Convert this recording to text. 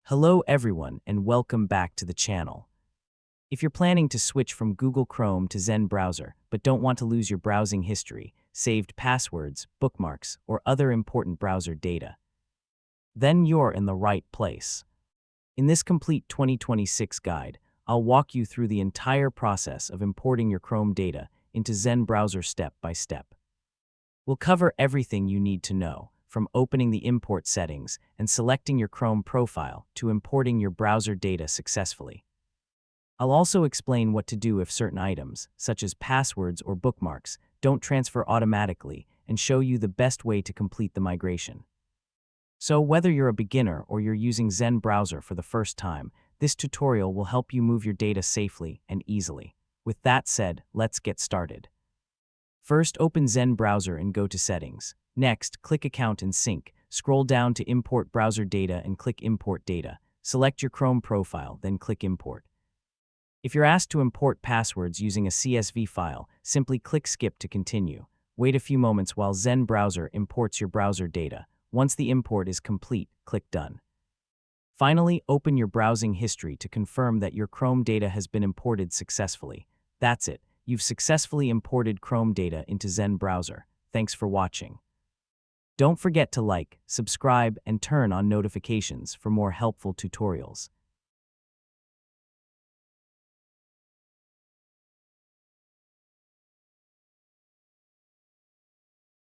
Hello everyone and welcome back to the channel. If you're planning to switch from Google Chrome to Zen Browser but don't want to lose your browsing history, saved passwords, bookmarks, or other important browser data, then you're in the right place. In this complete 2026 guide, I'll walk you through the entire process of importing your Chrome data into Zen Browser step by step. We'll cover everything you need to know, from opening the import settings and selecting your Chrome profile to importing your browser data successfully. I'll also explain what to do if certain items, such as passwords or bookmarks, don't transfer automatically and show you the best way to complete the migration. So whether you're a beginner or you're using Zen Browser for the first time, this tutorial will help you move your data safely and easily. With that said, let's get started. First, open Zen Browser and go to Settings. Next, click Account and Sync. Scroll down to Import Browser Data and click Import Data. Select your Chrome profile, then click Import. If you're asked to import passwords using a CSV file, simply click Skip to continue. Wait a few moments while Zen Browser imports your browser data. Once the import is complete, click Done. Finally, open your browsing history to confirm that your Chrome data has been imported successfully. That's it. You've successfully imported Chrome data into Zen Browser. Thanks for watching. Don't forget to like, subscribe, and turn on notifications for more helpful tutorials.